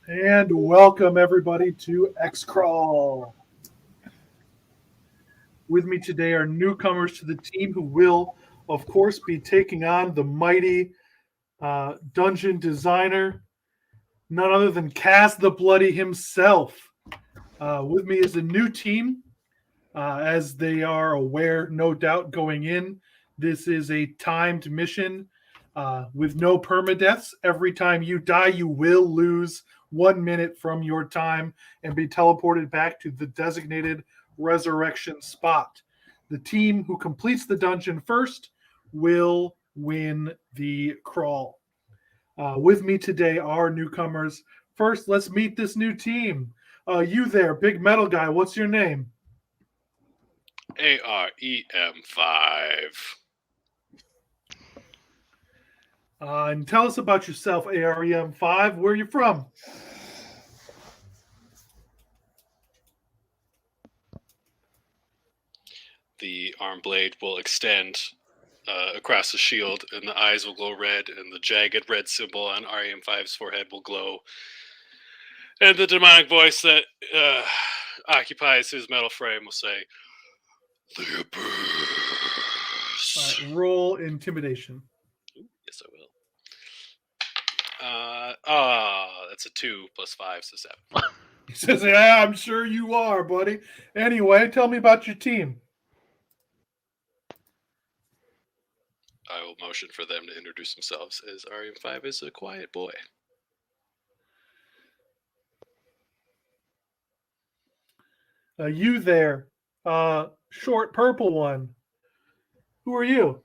And welcome everybody to X Crawl. With me today are newcomers to the team who will, of course, be taking on the mighty dungeon designer, none other than Kaz the Bloody himself. With me is a new team, as they are aware, no doubt, going in. This is a timed mission with no permadeaths. Every time you die, you will lose 1 minute from your time and be teleported back to the designated resurrection spot. The team who completes the dungeon first will win the crawl. With me today are newcomers. First, let's meet this new team. You there, big metal guy, what's your name? AREM5. And tell us about yourself, AREM5. Where are you from? The arm blade will extend across the shield, and the eyes will glow red, and the jagged red symbol on REM5's forehead will glow. And the demonic voice that occupies his metal frame will say, "The abyss." Roll intimidation. Yes, I will. That's a 2 plus 5, so 7. He says, yeah, I'm sure you are, buddy. Anyway, tell me about your team. I will motion for them to introduce themselves, as REM5 is a quiet boy. You there, short purple one. Who are you?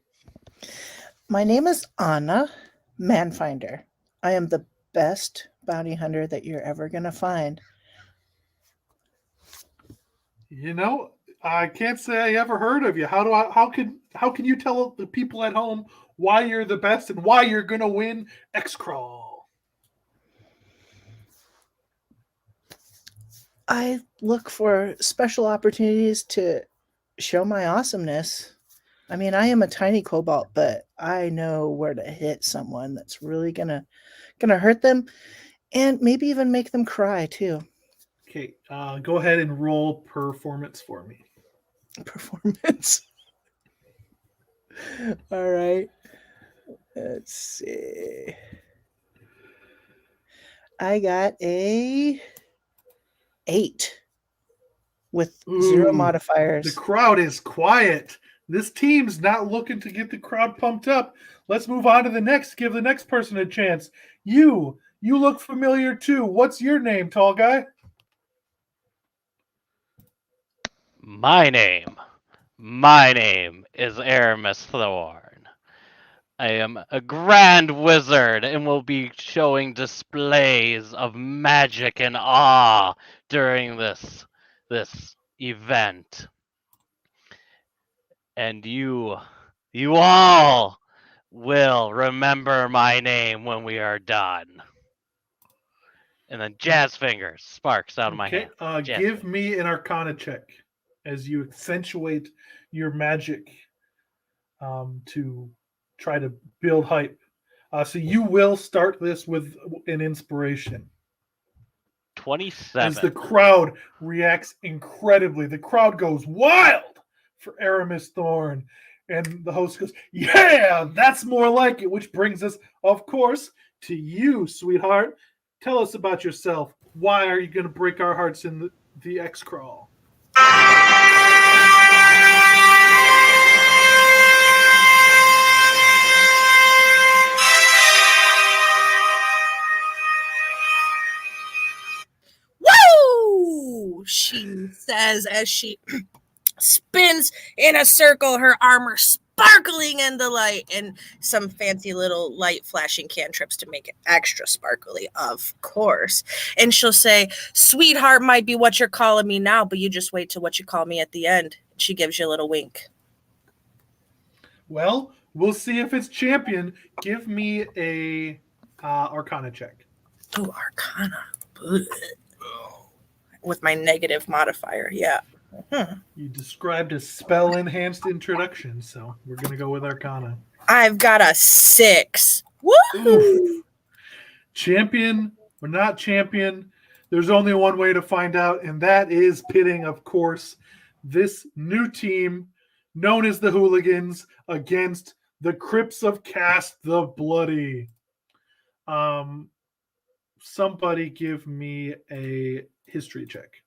My name is Anna Manfinder. I am the best bounty hunter that you're ever going to find. You know, I can't say I ever heard of you. How can you tell the people at home why you're the best and why you're gonna win X Crawl? I look for special opportunities to show my awesomeness. I mean, I am a tiny cobalt, but I know where to hit someone that's really gonna hurt them and maybe even make them cry too. Okay, go ahead and roll performance for me. Performance. All right. Let's see. I got a 8 with 0 modifiers. The crowd is quiet. This team's not looking to get the crowd pumped up. Let's move on to the next. Give the next person a chance. You look familiar too. What's your name, tall guy? My name is Aramis Thorn. I am a grand wizard and will be showing displays of magic and awe during this event. And you all will remember my name when we are done. And then jazz fingers sparks out of my hand. Give me an Arcana check as you accentuate your magic to try to build hype. So you will start this with an inspiration. 27. As the crowd reacts incredibly, the crowd goes wild for Aramis Thorn. And the host goes, yeah, that's more like it, which brings us, of course, to you, sweetheart. Tell us about yourself. Why are you going to break our hearts in the X Crawl? Woo! She says as she spins in a circle, her armor sparkling in the light, and some fancy little light flashing cantrips to make it extra sparkly, of course. And she'll say, sweetheart might be what you're calling me now, but you just wait till what you call me at the end. She gives you a little wink. Well, we'll see if it's champion. Give me a Arcana check. Oh, Arcana. With my negative modifier, yeah. You described a spell-enhanced introduction, so we're going to go with Arcana. I've got a 6. Woo! Champion We're not champion. There's only one way to find out, and that is pitting, of course, this new team known as the Hooligans against the Crips of Cast the Bloody. Somebody give me a history check.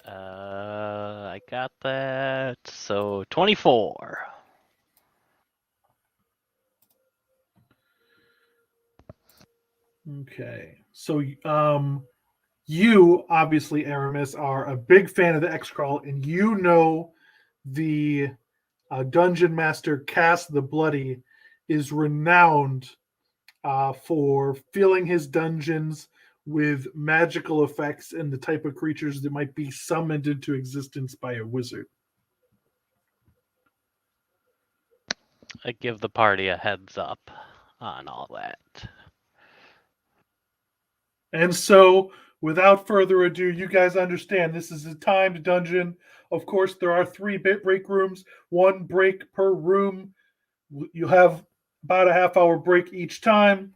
I got that. So 24. Okay. So you, obviously, Aramis, are a big fan of the X-Crawl, and you know the Dungeon Master Cass the Bloody is renowned for filling his dungeons with magical effects and the type of creatures that might be summoned into existence by a wizard. I give the party a heads up on all that. And so, without further ado, you guys understand this is a timed dungeon. Of course, there are 3 bit break rooms, 1 break per room. You'll have about a half-hour break each time.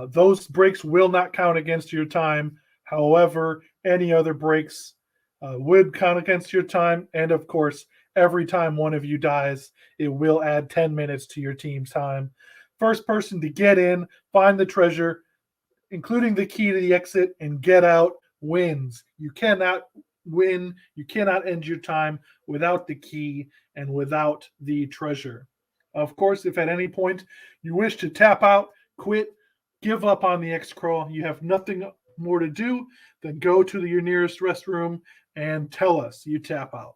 Those breaks will not count against your time. However, any other breaks would count against your time. And of course, every time one of you dies, it will add 10 minutes to your team's time. First person to get in, find the treasure, including the key to the exit, and get out wins. You cannot win. You cannot end your time without the key and without the treasure. Of course, if at any point you wish to tap out, quit, give up on the X-Crawl, you have nothing more to do than go to your nearest restroom and tell us you tap out.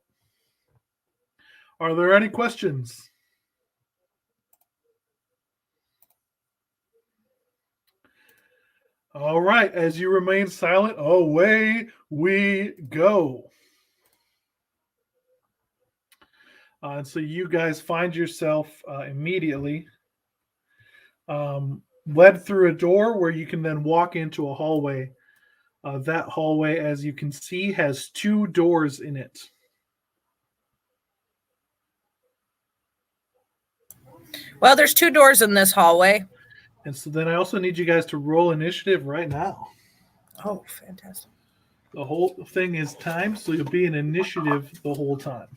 Are there any questions? All right, as you remain silent, away we go. And so you guys find yourself immediately led through a door where you can then walk into a hallway. That hallway, as you can see, has 2 doors in it. Well, there's 2 doors in this hallway. And so then I also need you guys to roll initiative right now. Oh, fantastic. The whole thing is timed, so you'll be in initiative the whole time.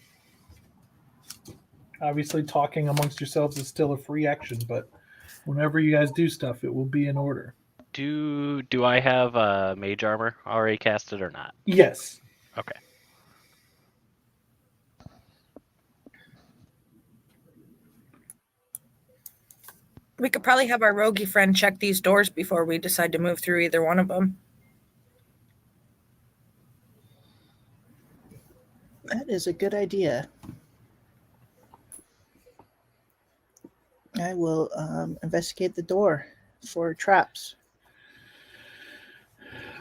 Obviously, talking amongst yourselves is still a free action, but whenever you guys do stuff, it will be in order. Do I have mage armor already casted or not? Yes. Okay. We could probably have our roguey friend check these doors before we decide to move through either one of them. That is a good idea. I will investigate the door for traps.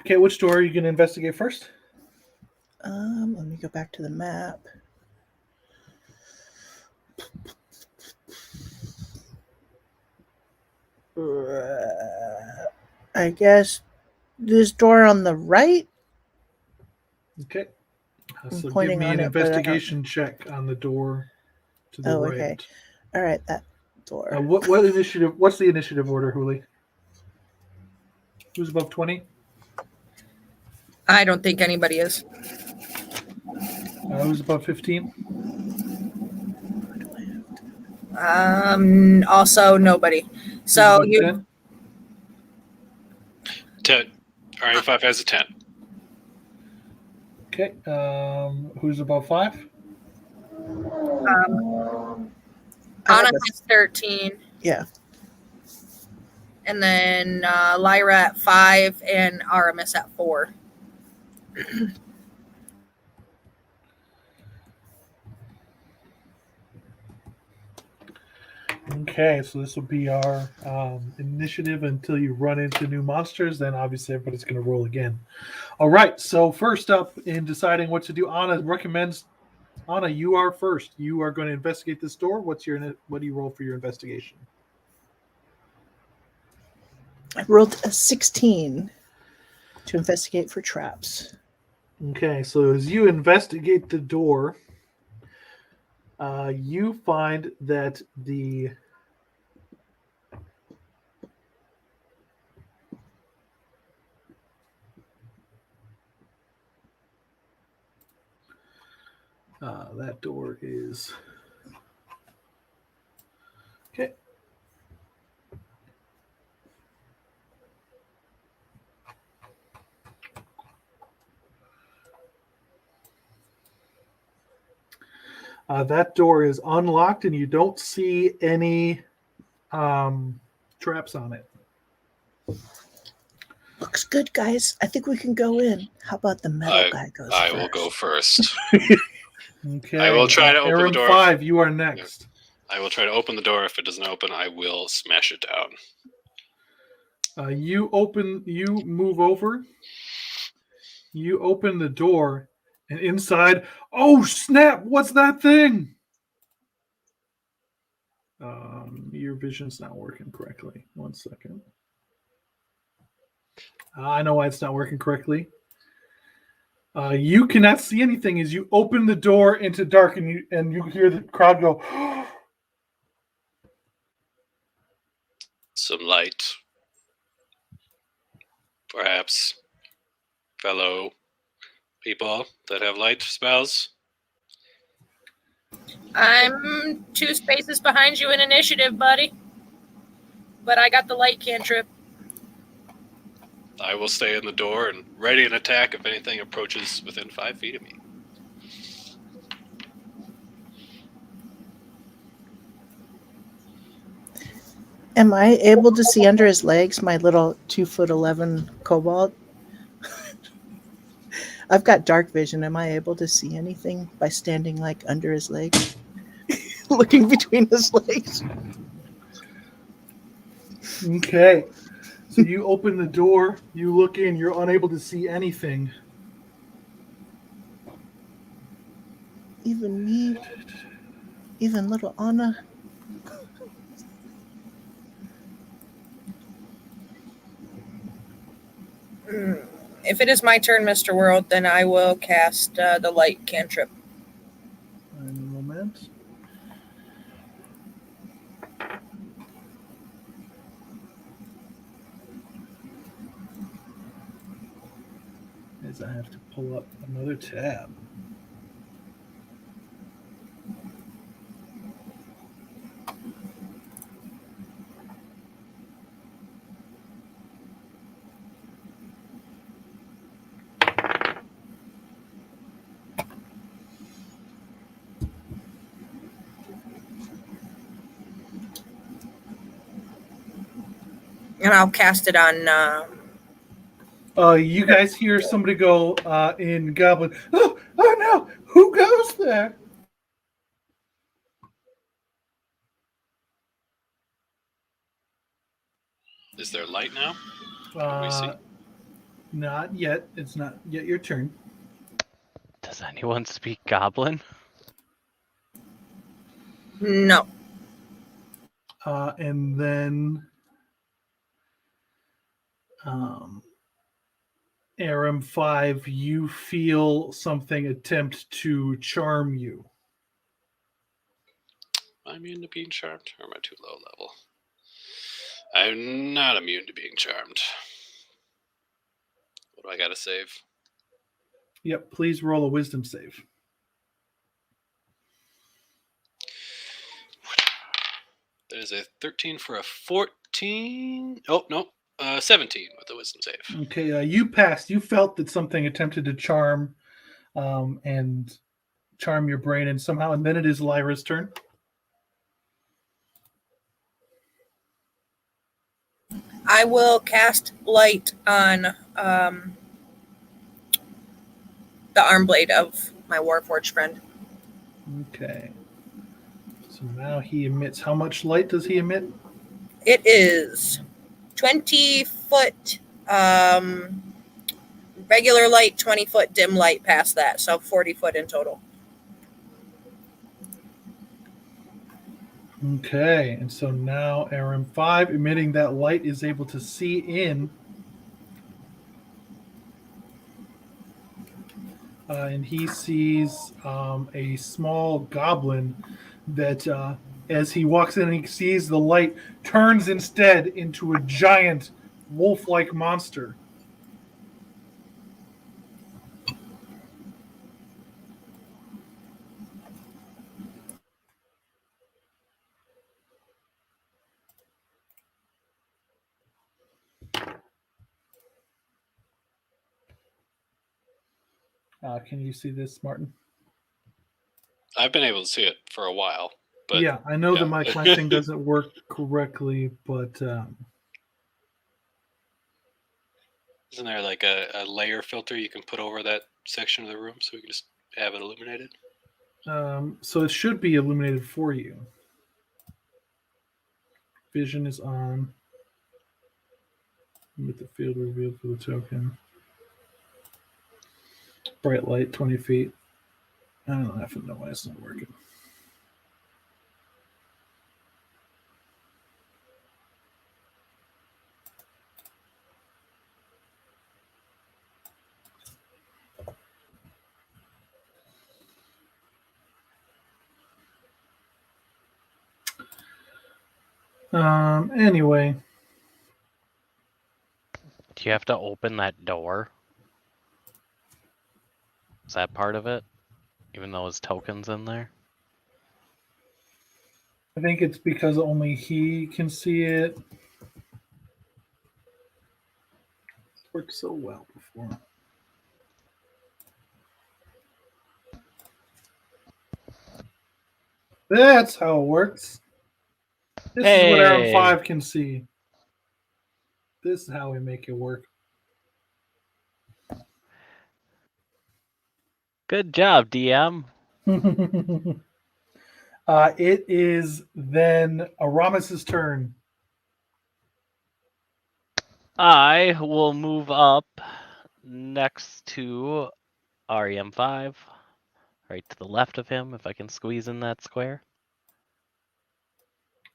Okay, which door are you going to investigate first? Let me go back to the map. I guess this door on the right. Okay. So give pointing me on an it, but I don't- investigation check on the door to the right. Okay. All right, that door. What initiative? What's the initiative order, Hooli? Who's above 20? I don't think anybody is. Who's above 15? Also nobody. So Who's above you 10. RM5 has a 10. 10? Okay. Who's above 5? Anna has 13. Yeah. And then Lyra at 5 and Aramis at 4. Okay, so this will be our initiative until you run into new monsters. Then obviously everybody's going to roll again. All right, so first up in deciding what to do, Anna recommends. Anna, you are first. You are going to investigate this door. What do you roll for your investigation? I rolled a 16 to investigate for traps. Okay, so as you investigate the door, you find that That door is okay. That door is unlocked, and you don't see any traps on it. Looks good, guys. I think we can go in. How about the metal guy goes I first? will go first. Okay. I will try to open the door. RM5, you are next. I will try to open the door. If it doesn't open, I will smash it down. You move over. You open the door, and inside, oh snap! What's that thing? Your vision's not working correctly. 1 second. I know why it's not working correctly. You cannot see anything as you open the door into dark, and you hear the crowd go. Some light. Perhaps fellow people that have light spells. I'm 2 spaces behind you in initiative, buddy. But I got the light cantrip. I will stay in the door and ready an attack if anything approaches within 5 feet of me. Am I able to see under his legs, my little 2'11" kobold? I've got dark vision. Am I able to see anything by standing like under his legs? Looking between his legs. Okay. So you open the door, you look in, you're unable to see anything. Even me, even little Anna. If it is my turn, Mr. World, then I will cast the light cantrip. In a moment. As I have to pull up another tab. And I'll cast it on... You guys hear somebody go in Goblin. Oh no! Who goes there? Is there light now? Can we see? Not yet. It's not yet your turn. Does anyone speak Goblin? No. And then RM5, you feel something attempt to charm you. Am I immune to being charmed, or am I too low level? I'm not immune to being charmed. What do I gotta save? Yep, please roll a wisdom save. That is a 13 for a 14. Oh, no. 17 with the wisdom save. Okay, you passed. You felt that something attempted to charm and charm your brain, and somehow, and then it is Lyra's turn. I will cast light on the arm blade of my Warforged friend. Okay. So now he emits. How much light does he emit? It is 20-foot regular light, 20-foot dim light past that, so 40-foot in total. Okay, and so now RM5 emitting that light is able to see in. And he sees a small goblin that, as he walks in and he sees the light, turns instead into a giant wolf-like monster. Can you see this, Martin? I've been able to see it for a while, but yeah, I know yeah. that my thing doesn't work correctly, but isn't there like a layer filter you can put over that section of the room so we can just have it illuminated? so it should be illuminated for you. Vision is on. With the field revealed for the token. Bright light, 20 feet. I don't have to know why it's not working. Anyway. Do you have to open that door? Is that part of it? Even though his token's in there? I think it's because only he can see it. It's worked so well before. That's how it works. This is what RM5 can see. This is how we make it work. Good job, DM. It is then Aramis's turn. I will move up next to REM5, right to the left of him, if I can squeeze in that square.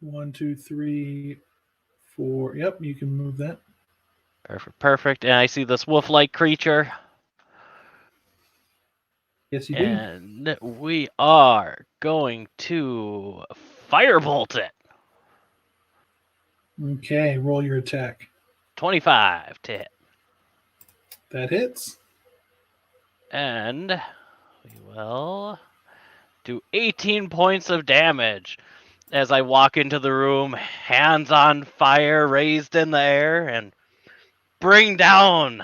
1, 2, 3, 4. Yep, you can move that. Perfect, perfect. And I see this wolf-like creature. Yes, you do. And we are going to firebolt it. Okay, roll your attack. 25 to hit. That hits. And we will do 18 points of damage as I walk into the room, hands on fire, raised in the air, and bring down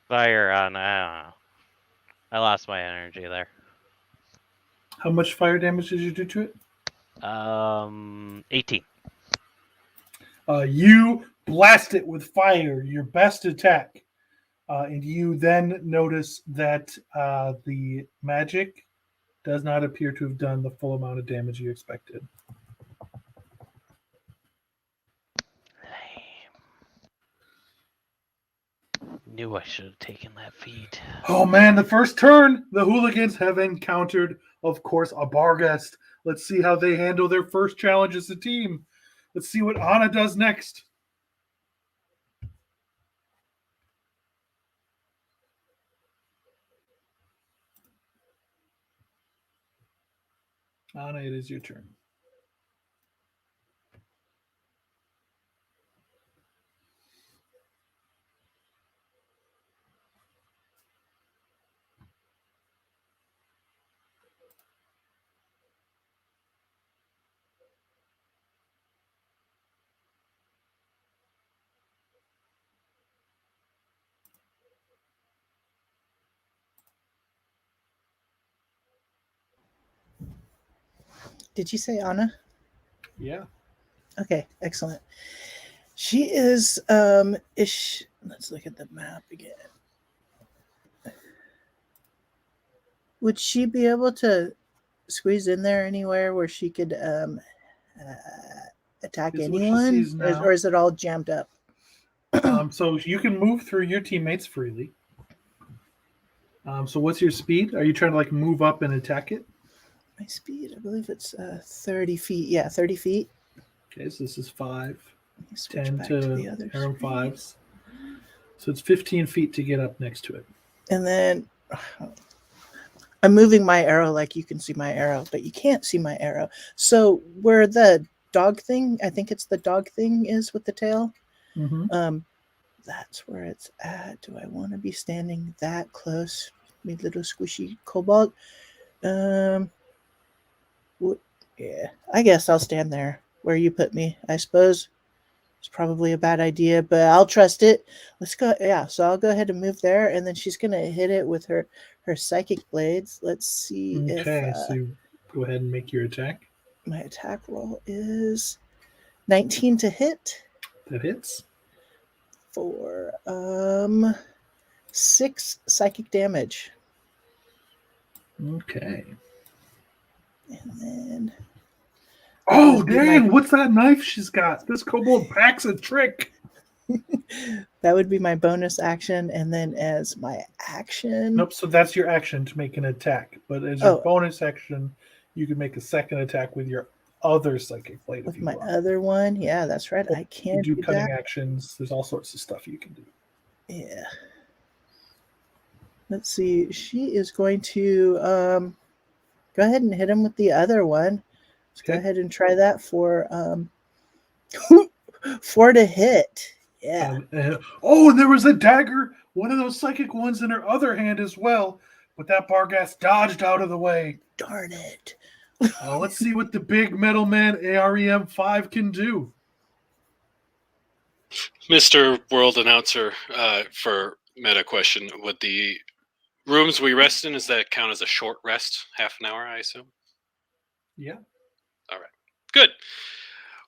fire on. I don't know. I lost my energy there. How much fire damage did you do to it? 18. You blast it with fire, your best attack. And you then notice that the magic does not appear to have done the full amount of damage you expected. Knew I should have taken that feat. Oh man, the first turn, the Hooligans have encountered, of course, a Barghest. Let's see how they handle their first challenge as a team. Let's see what Anna does next. Anna, it is your turn. Did you say Anna? Yeah. Okay, excellent. She is let's look at the map again. Would she be able to squeeze in there anywhere where she could attack This is what she anyone? sees now. Or is it all jammed up? So you can move through your teammates freely. So what's your speed? Are you trying to like move up and attack it? My speed, I believe it's 30 feet. Yeah, 30 feet. Okay, so this is 5, Let me switch 10 back to the other arrow screen. 5s. So it's 15 feet to get up next to it. And then I'm moving my arrow like you can see my arrow, but you can't see my arrow. So where the dog thing, I think it's the dog thing is with the tail. Mm-hmm. That's where it's at. Do I want to be standing that close? Me little squishy cobalt. Yeah, I guess I'll stand there where you put me, I suppose. It's probably a bad idea, but I'll trust it. Let's go. Yeah, so I'll go ahead and move there, and then she's gonna hit it with her psychic blades. Let's see Okay, if so you go ahead and make your attack. my attack roll is 19 to hit That hits. for 6 psychic damage, Okay. and then Oh, would be dang! What's that knife she's got? This kobold packs a trick. that would be my bonus action, and then as my action, Nope. So that's your action to make an attack. But as your Oh. bonus action, you can make a second attack with your other psychic blade. with if you my want. other one, yeah, that's right. I You can do do cutting that. actions. There's all sorts of stuff you can do. Yeah. Let's see. She is going to go ahead and hit him with the other one. Let's go Okay. ahead and try that for 4 to hit. Yeah. Oh, and there was a dagger, one of those psychic ones in her other hand as well. But that Barghast dodged out of the way. Darn it. Let's see what the big metal man AREM5 can do. Mr. World Announcer, for meta question, would the rooms we rest in, does that count as a short rest? Half an hour, I assume? Yeah. Good.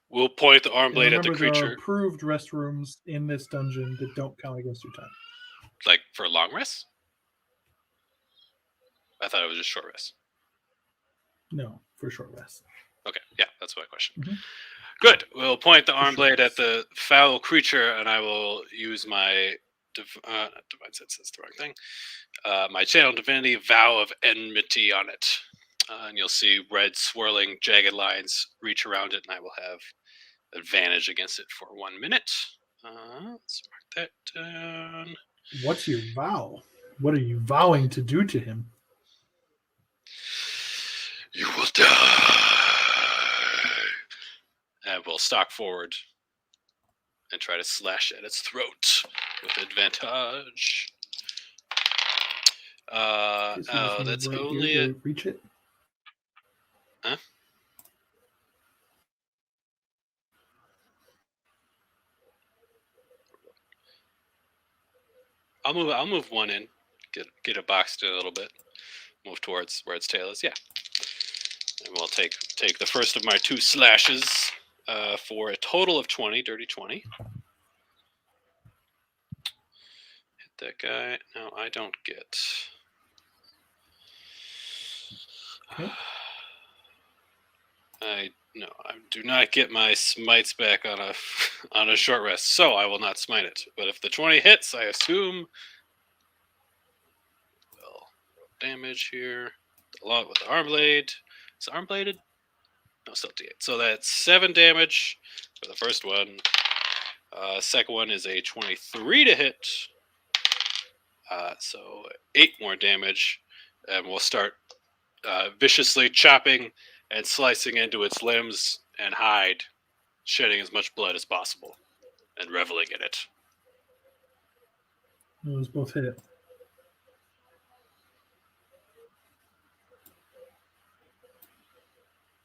We'll point the arm And blade at the remember, there are creature, approved restrooms in this dungeon that don't count against your time. like, for a long rest? I thought it was just short rest. No, for short rest. Okay, yeah, that's my question. Mhm. Good. We'll point the arm sure. blade at the foul creature, and I will use my divine sense. That's the wrong thing. My channel divinity vow of enmity on it, and you'll see red swirling jagged lines reach around it, and I will have advantage against it for 1 minute. Let's mark that down. What's your vow? What are you vowing to do to him? You will die. And we'll stalk forward and try to slash at its throat with advantage. Okay, so just move That's right only here a... to reach it. Huh? I'll move one in, get it boxed in a little bit, move towards where its tail is. Yeah, and we'll take the first of my 2 slashes for a total of 20, dirty 20. Hit that guy. No, I don't get. Okay. I do not get my smites back on a on a short rest, so I will not smite it. But if the 20 hits, I assume well damage here. A lot with the arm blade. Is it arm bladed? No, still D8. So that's 7 damage for the first one. Second one is a 23 to hit. So 8 more damage, and we'll start viciously chopping and slicing into its limbs and hide, shedding as much blood as possible, and reveling in it. Those both hit it.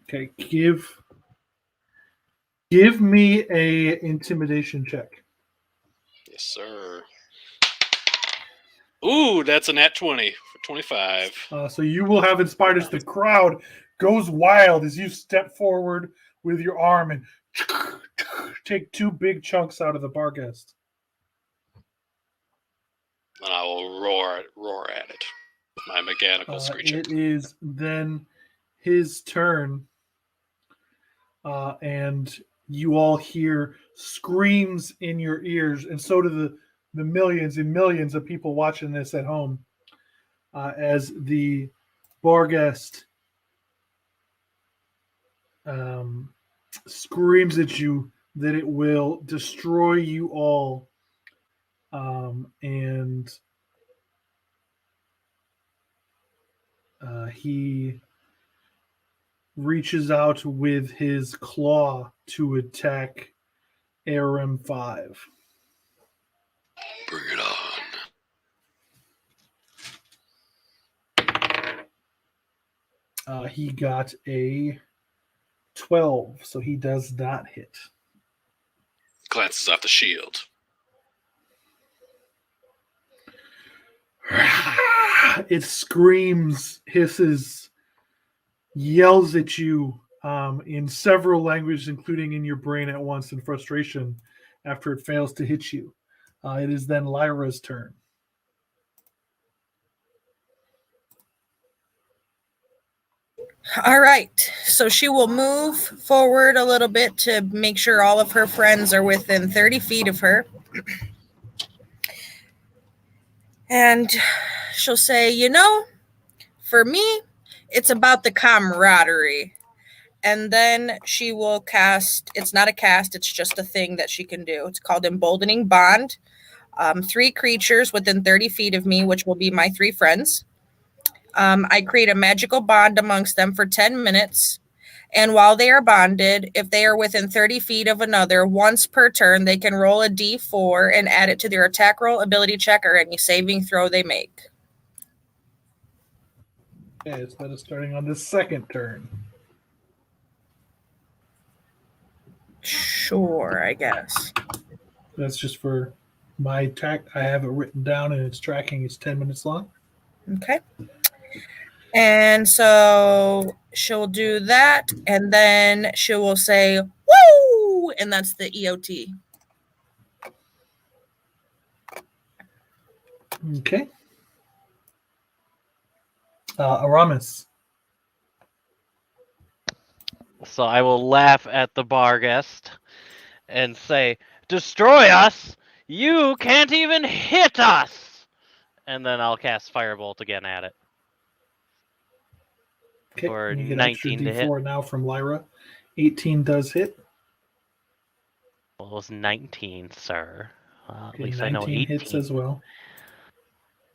Okay, give me a intimidation check. Yes, sir. Ooh, that's a nat 20 for 25. So you will have inspired as the crowd goes wild as you step forward with your arm and take 2 big chunks out of the Barghast. And I will roar at it with my mechanical screeching. It is then his turn, and you all hear screams in your ears, and so do the millions and millions of people watching this at home, as the Barghast screams at you that it will destroy you all, and he reaches out with his claw to attack ARM5. Bring it on. He got a 12, so he does not hit. glances off the shield. It screams, hisses, yells at you in several languages, including in your brain at once in frustration after it fails to hit you. It is then Lyra's turn. All right. So she will move forward a little bit to make sure all of her friends are within 30 feet of her. And she'll say, you know, for me, it's about the camaraderie. And then she will cast, it's not a cast, it's just a thing that she can do. It's called Emboldening Bond. 3 creatures within 30 feet of me, which will be my 3 friends. I create a magical bond amongst them for 10 minutes. And while they are bonded, if they are within 30 feet of another, once per turn, they can roll a d4 and add it to their attack roll, ability check, or any saving throw they make. Okay, so that is starting on the second turn. Sure, I guess. That's just for my track. I have it written down and it's tracking. It's 10 minutes long. Okay. And so she'll do that, and then she will say, woo! And that's the EOT. Okay. Aramis. So I will laugh at the bar guest and say, destroy us? You can't even hit us! And then I'll cast Firebolt again at it. Okay, For and you get 19 extra to hit. D4 now from Lyra. 18 does hit. Well, it was 19, sir. At Okay, least I know 19 18. hits as well.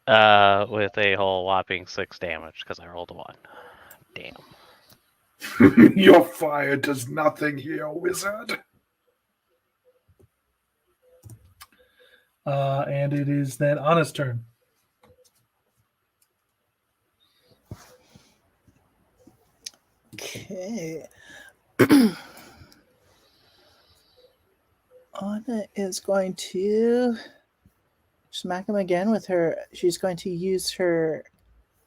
With a whole whopping 6 damage because I rolled a 1. Damn. Your fire does nothing here, wizard. And it is then Anna's turn. Okay. Anna is going to smack him again with her. She's going to use her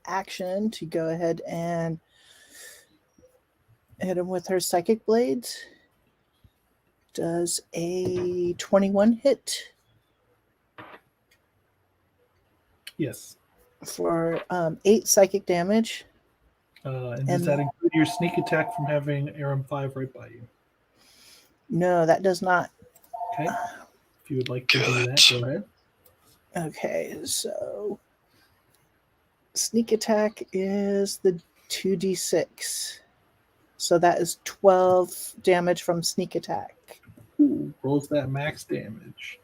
action to go ahead and hit him with her psychic blades. Does a 21 hit Yes. for 8 psychic damage. And does that include your sneak attack from having Aram 5 right by you? No, that does not. Okay. If you would like to do that, go ahead. Okay, so sneak attack is the 2d6. So that is 12 damage from sneak attack. Ooh, rolls that max damage.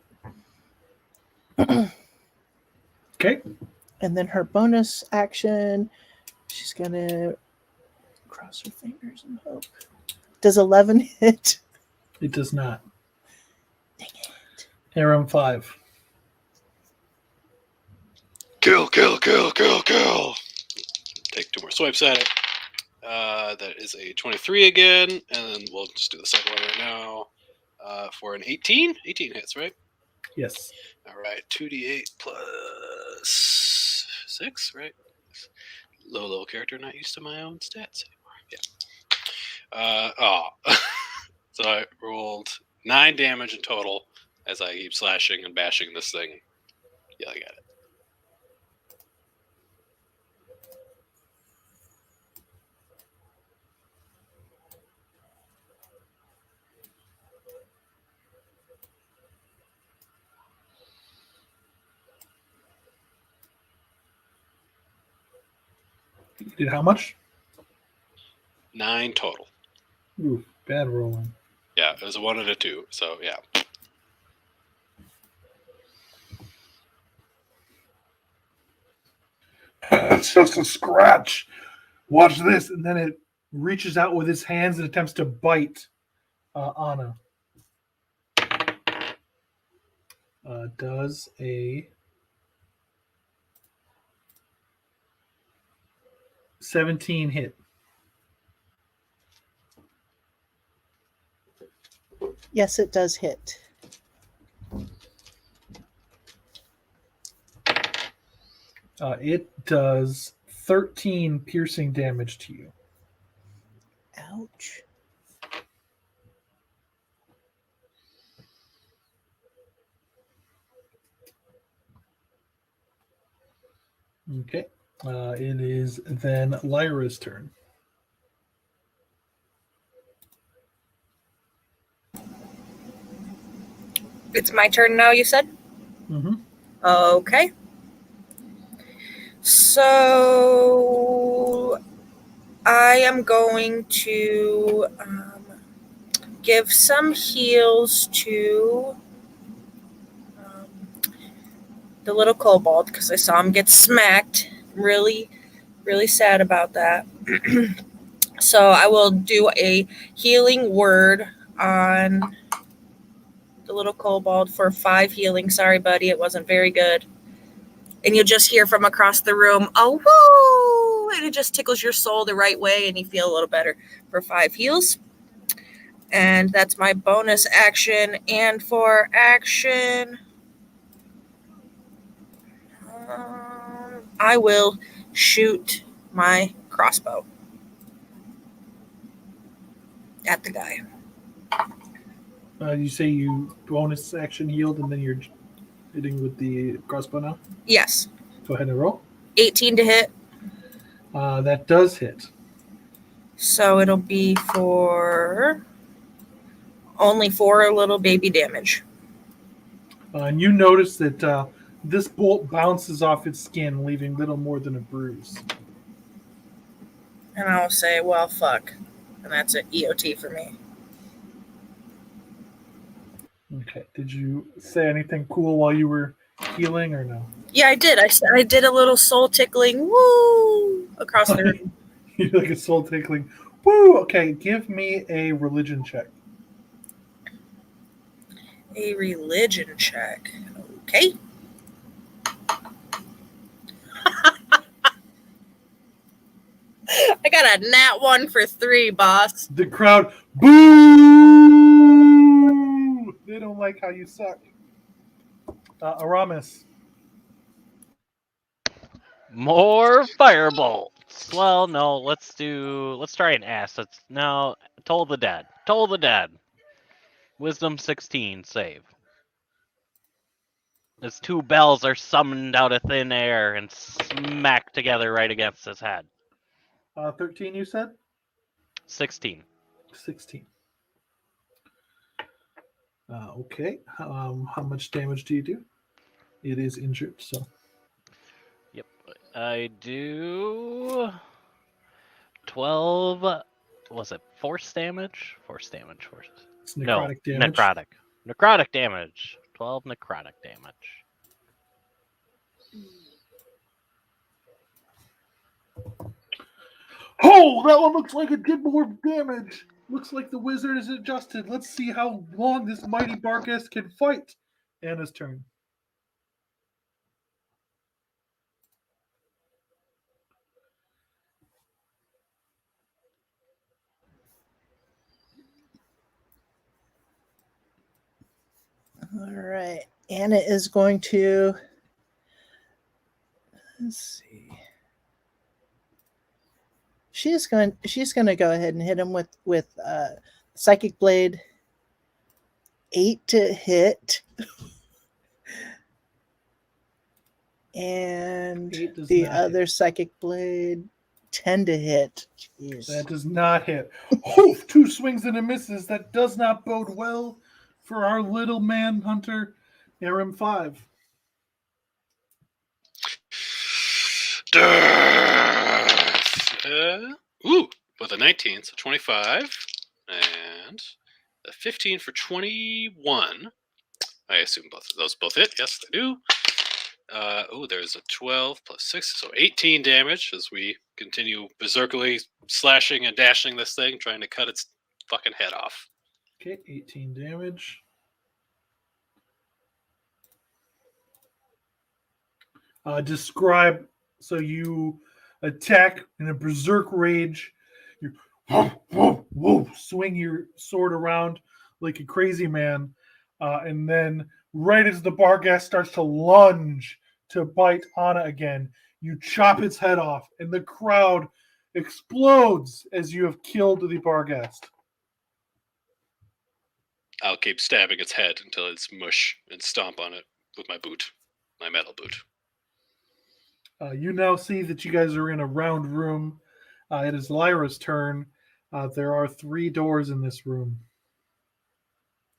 Okay. And then her bonus action, she's going to cross her fingers and hope. Does 11 hit? It does not. Dang it. Aram 5. Kill. Take 2 more swipes at it. That is a 23 again, and then we'll just do the second one right now. For an 18? 18 hits, right? Yes. All right, 2d8 plus 6, right? Low-level character, not used to my own stats anymore. Yeah. So I rolled 9 damage in total as I keep slashing and bashing this thing. Yelling at it. You did how much? 9 total. Ooh, bad rolling. Yeah, it was a 1 and a 2, so yeah. It's just a scratch. Watch this. And then it reaches out with its hands and attempts to bite Anna. Does a 17 hit. Yes, it does hit. It does 13 piercing damage to you. Ouch. Okay. It is then Lyra's turn. It's my turn now, you said? Mm-hmm. Okay. So I am going to give some heals to the little kobold because I saw him get smacked. Really, really sad about that. So I will do a healing word on the little kobold for 5 healing. Sorry, buddy, it wasn't very good. And you'll just hear from across the room, oh, woo! And it just tickles your soul the right way and you feel a little better for 5 heals. And that's my bonus action. And for action, I will shoot my crossbow at the guy. You say you bonus action healed, and then you're hitting with the crossbow now? Yes. Go ahead and roll. 18 to hit. That does hit. So it'll be for only 4 little baby damage. And you notice that this bolt bounces off its skin, leaving little more than a bruise. And I'll say, well, fuck. And that's an EOT for me. Okay. Did you say anything cool while you were healing, or no? Yeah, I did. I did a little soul tickling woo across the room. You're like a soul tickling. Woo! Okay, give me a religion check. A religion check. Okay. I got a nat 1 for 3, boss. The crowd, boo! They don't like how you suck. Aramis. More firebolts. Well, no, let's try an ass. No, Toll the Dead. Toll the Dead. Wisdom 16 save. His 2 bells are summoned out of thin air and smacked together right against his head. 13, you said? 16. 16. Okay. How much damage do you do? It is injured, so. Yep. I do 12. Was it force damage? Force damage. It's necrotic no, damage. necrotic. Necrotic damage. 12 necrotic damage. Oh, that one looks like it did more damage. Looks like the wizard is adjusted. Let's see how long this mighty Barghest can fight. Anna's turn. All right. Anna is going to, let's see. She's going to go ahead and hit him with Psychic Blade. 8 to hit. And the other Psychic Blade 10 to hit. Jeez. That does not hit. Oh, 2 swings and a misses. That does not bode well for our little man hunter, RM5. With a 19, so 25, and a 15 for 21. I assume both of those both hit. Yes, they do. There's a 12 plus 6, so 18 damage as we continue berserkly slashing and dashing this thing, trying to cut its fucking head off. Okay, 18 damage. Describe, so you attack in a berserk rage. You swing your sword around like a crazy man, and then right as the Barghest starts to lunge to bite Anna again, You chop its head off, and the crowd explodes as you have killed the Barghast. I'll keep stabbing its head until it's mush and stomp on it with my boot, my metal boot. You now see that you guys are in a round room. It is Lyra's turn. There are 3 doors in this room.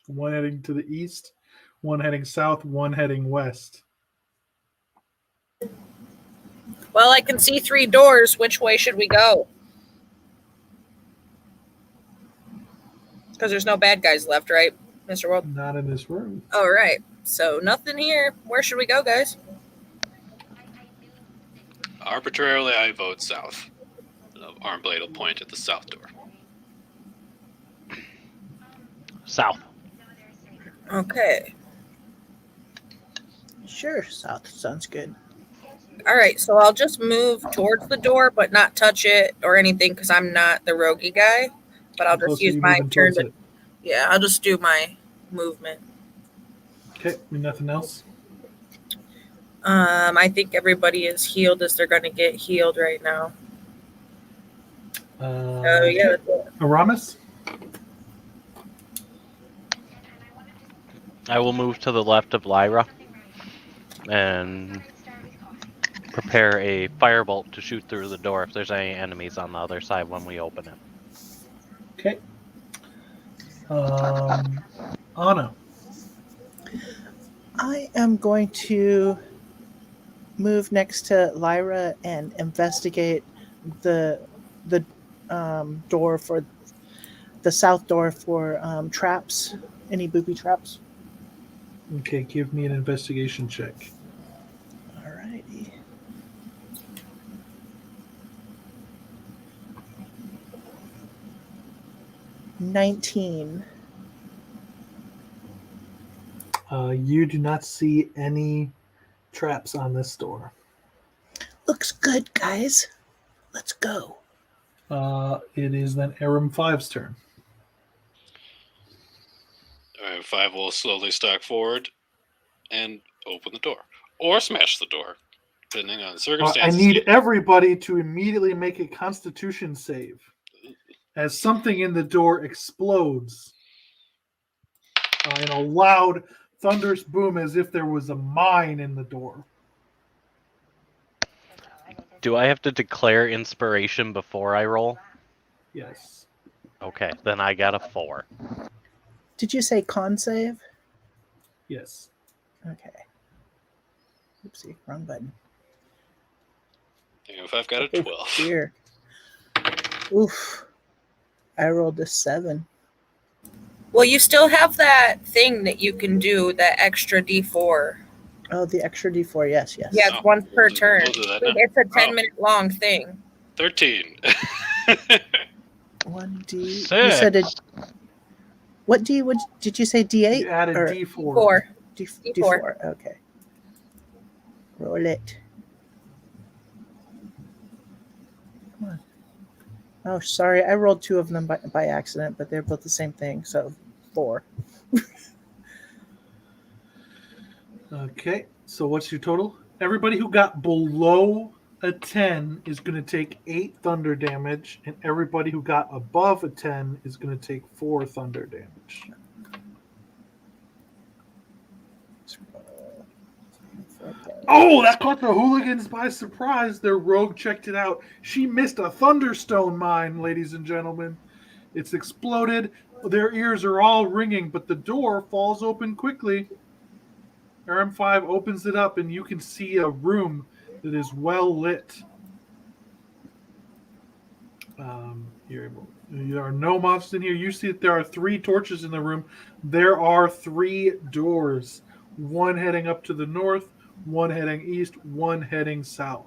One heading to the east, one heading south, one heading west. Well, I can see 3 doors. Which way should we go? Because there's no bad guys left, right, Mr. World? Not in this room. All right. So nothing here. Where should we go, guys? Arbitrarily, I vote south. Armblade will point at the south door. South. Okay. Sure, south sounds good. All right. So I'll just move towards the door, but not touch it or anything because I'm not the roguey guy. But I'll just Closer use you my moving turn towards to. it. Yeah, I'll just do my movement. Okay, nothing else? I think everybody is healed as they're going to get healed right now. Oh, yeah. Aramis? I will move to the left of Lyra and prepare a firebolt to shoot through the door if there's any enemies on the other side when we open it. Okay. Anna? I am going to move next to Lyra and investigate the door for the south door for traps. Any booby traps? Okay, give me an investigation check. Alrighty. $19. You do not see any traps on this door. Looks good, guys. Let's go. It is then Aram 5's turn. Alright, 5 will slowly stalk forward and open the door. Or smash the door, depending on the I circumstances. need everybody to immediately make a Constitution save as something in the door explodes in a loud, thunderous boom as if there was a mine in the door. Do I have to declare inspiration before I roll? Yes. Okay, then I got a 4. Did you say con save? Yes. Okay. Oopsie, wrong button. If I've got a Oh, 12. dear. Oof. I rolled a 7. Well, you still have that thing that you can do, that extra D4. Oh, the extra D4. Yes. Yeah, it's Oh, once per we'll do turn. that now. It's a Oh. 10-minute long thing. 13. 1D. You Six. said it. What D? What did you say? D8 You added or D4. D4. D4? Okay. Roll it. Come on. Oh, sorry. I rolled 2 of them by accident, but they're both the same thing. So 4. Okay, so what's your total? Everybody who got below a 10 is going to take 8 thunder damage, and everybody who got above a 10 is going to take 4 thunder damage. Oh, that caught the Hooligans by surprise. Their rogue checked it out. She missed a thunderstone mine, ladies and gentlemen. It's exploded. Their ears are all ringing, but the door falls open quickly. RM5 opens it up, and you can see a room that is well lit. There are no monsters in here. You see that there are 3 torches in the room. There are 3 doors. One heading up to the north, one heading east, one heading south.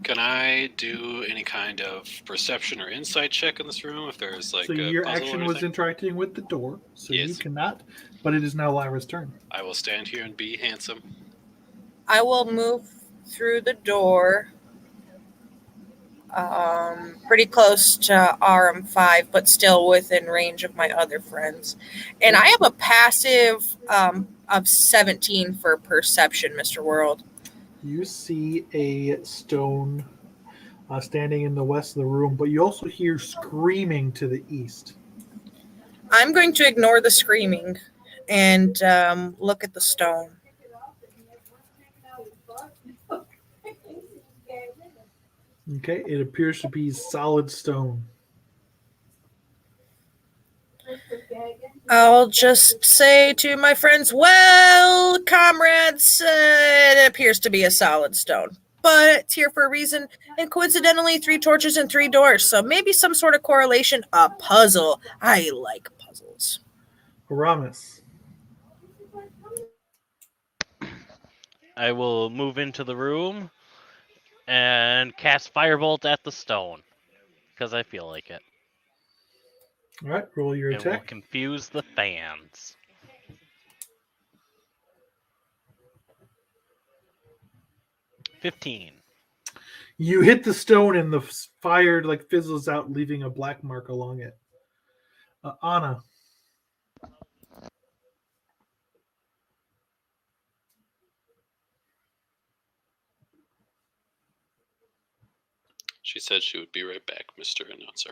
Can I do any kind of perception or insight check in this room if there's like So a your puzzle or action was anything? interacting with the door, so you Yes. cannot, but it is now Lyra's turn. I will stand here and be handsome. I will move through the door. Pretty close to RM5, but still within range of my other friends. And I have a passive of 17 for perception, Mr. World. You see a stone standing in the west of the room, but you also hear screaming to the east. I'm going to ignore the screaming and look at the stone. Okay, it appears to be solid stone. I'll just say to my friends, well, comrades, it appears to be a solid stone. But it's here for a reason, and coincidentally, 3 torches and 3 doors, so maybe some sort of correlation, a puzzle. I like puzzles. Aramis. I will move into the room and cast Firebolt at the stone because I feel like it. All right, roll your It will attack. confuse the fans. $15. You hit the stone and the fire like fizzles out, leaving a black mark along it. Anna. She said she would be right back, Mr. Announcer.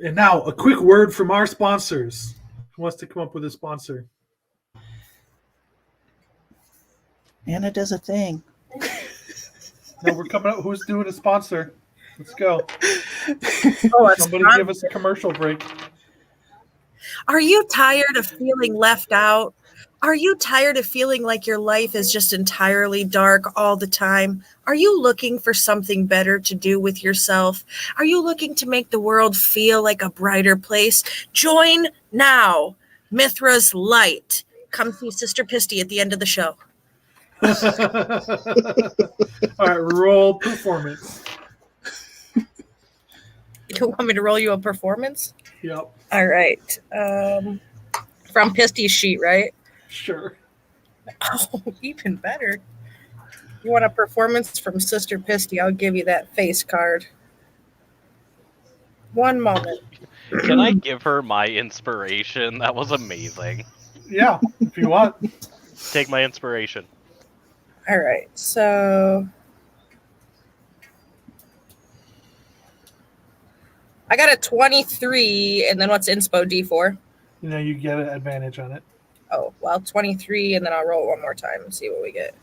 And now, a quick word from our sponsors. Who wants to come up with a sponsor? Anna does a thing. No, we're coming up. Who's doing a sponsor? Let's go. Oh, it's Somebody fun. give us a commercial break. Are you tired of feeling left out? Are you tired of feeling like your life is just entirely dark all the time? Are you looking for something better to do with yourself? Are you looking to make the world feel like a brighter place? Join now. Mithra's Light. Come see Sister Pisty at the end of the show. All right, roll performance. You want me to roll you a performance? Yep, All right. From Pisty's sheet, right? sure. Oh, even better. You want a performance from Sister Pisty? I'll give you that face card. One moment. Can I give her my inspiration? That was amazing. Yeah, if you want. Take my inspiration. All right, so I got a 23, and then what's inspo D4? You know, you get an advantage on it. Oh, well, 23, and then I'll roll it one more time and see what we get.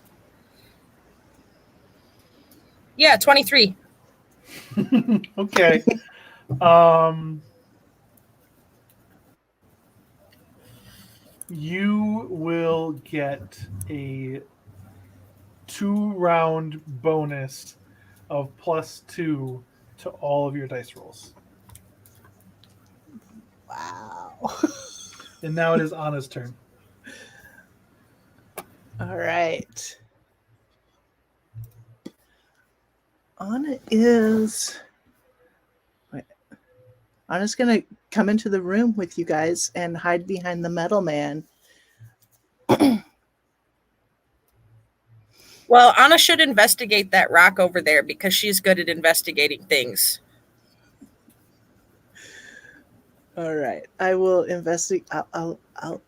Yeah, 23. Okay. You will get a 2-round bonus of +2 to all of your dice rolls. Wow. And now it is Anna's turn. All right. Anna is. Wait. Anna's going to come into the room with you guys and hide behind the metal man. Well, Anna should investigate that rock over there because she's good at investigating things. All right. I will investigate. I'll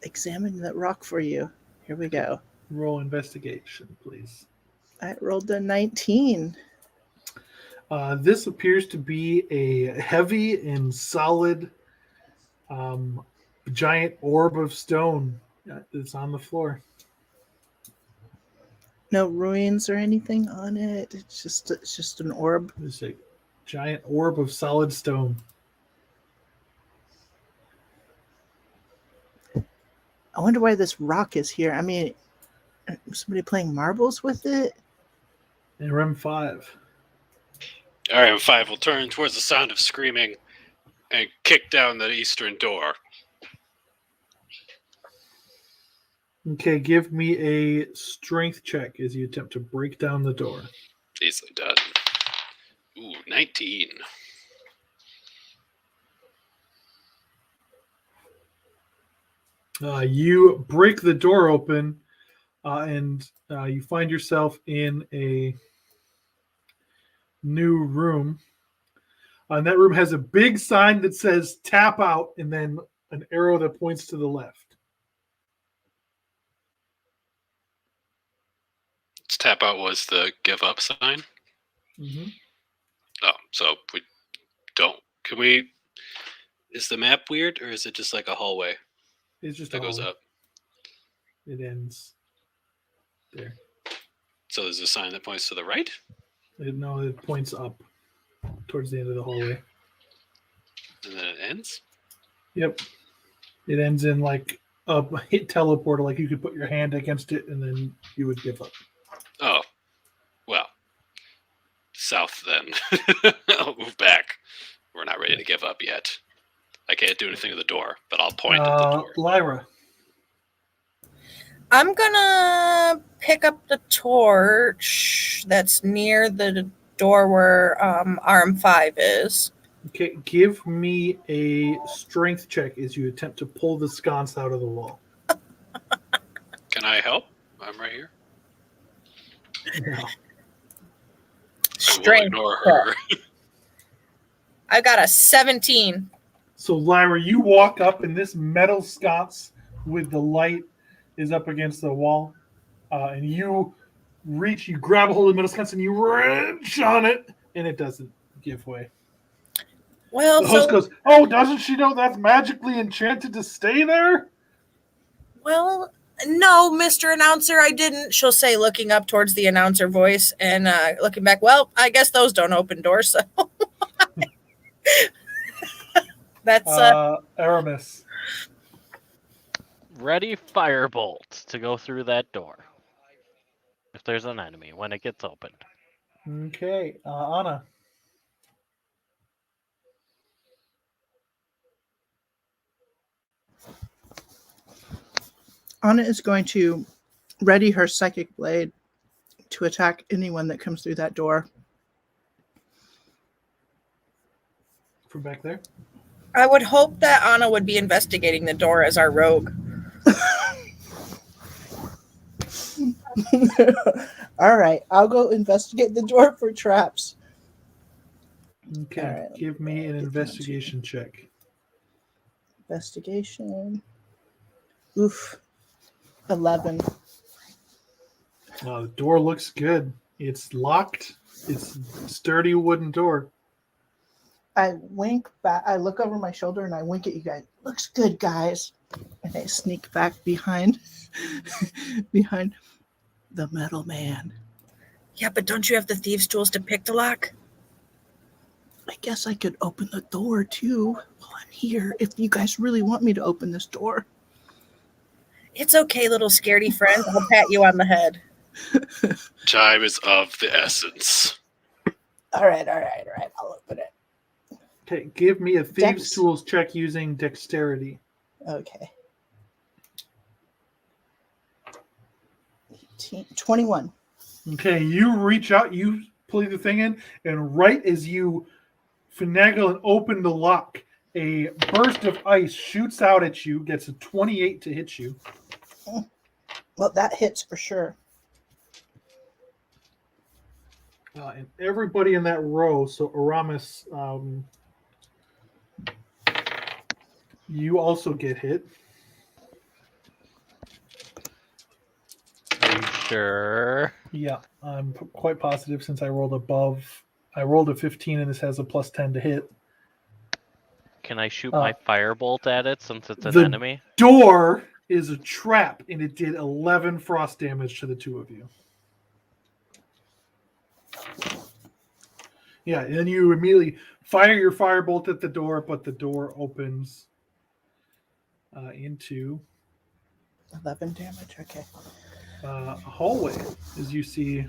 examine that rock for you. Here we go. Roll investigation, please. I rolled a 19. This appears to be a heavy and solid giant orb of stone that's on the floor. No ruins or anything on it. It's just an orb. It's a giant orb of solid stone. I wonder why this rock is here. I mean, somebody playing marbles with it? In RM5. RM5 will turn towards the sound of screaming and kick down the eastern door. Okay, give me a strength check as you attempt to break down the door. Easily done. Ooh, 19. You break the door open, and you find yourself in a new room. And that room has a big sign that says tap out and then an arrow that points to the left. Tap out was the give up sign. Mm-hmm. Oh, so we don't. Can we? Is the map weird, or is it just like a hallway It's just that a goes hallway. up? It ends there. So there's a sign that points to the right. No, it points up towards the end of the hallway. And then it ends? Yep. It ends in like a hit teleporter, like you could put your hand against it and then you would give up. Oh, well, south then. I'll move back. We're not ready to give up yet. I can't do anything at the door, but I'll point at the door. Lyra. I'm gonna pick up the torch that's near the door where RM5 is. Okay, give me a strength check as you attempt to pull the sconce out of the wall. Can I help? I'm right here. No. I will Strength. ignore her. I got a 17. So, Lyra, you walk up, and this metal sconce with the light is up against the wall. And you reach, you grab a hold of the metal sconce, and you wrench on it, and it doesn't give way. Well, The host goes, "Oh, doesn't she know that's magically enchanted to stay there?" well, no, Mr. Announcer, I didn't. She'll say, looking up towards the announcer voice and looking back. Well, I guess those don't open doors. So that's Aramis. Ready firebolt to go through that door. If there's an enemy when it gets opened. Okay, Anna. Anna is going to ready her psychic blade to attack anyone that comes through that door. From back there? I would hope that Anna would be investigating the door as our rogue. All right, I'll go investigate the door for traps. Okay, Alright, give me an get investigation check. Investigation. Oof. 11. The door looks good. It's locked. It's a sturdy wooden door. I wink back. I look over my shoulder and I wink at you guys. Looks good, guys. And I sneak back behind behind the metal man. Yeah, but don't you have the thieves' tools to pick the lock? I guess I could open the door too while I'm here if you guys really want me to open this door. It's okay, little scaredy friend. I'll pat you on the head. Time is of the essence. All right. I'll open it. Okay, give me a thieves' Dex. tools check using dexterity. Okay. 18, 21. Okay, you reach out, you pull the thing in, and right as you finagle and open the lock, a burst of ice shoots out at you, gets a 28 to hit you. Well, that hits for sure. And everybody in that row, so Aramis, you also get hit. Are you sure? Yeah, I'm quite positive since I rolled above. I rolled a 15 and this has a plus 10 to hit. Can I shoot my firebolt at it since it's an The enemy? door is a trap and it did 11 frost damage to the two of you. Yeah, and then you immediately fire your firebolt at the door, but the door opens into 11 damage. Okay. a hallway. As you see,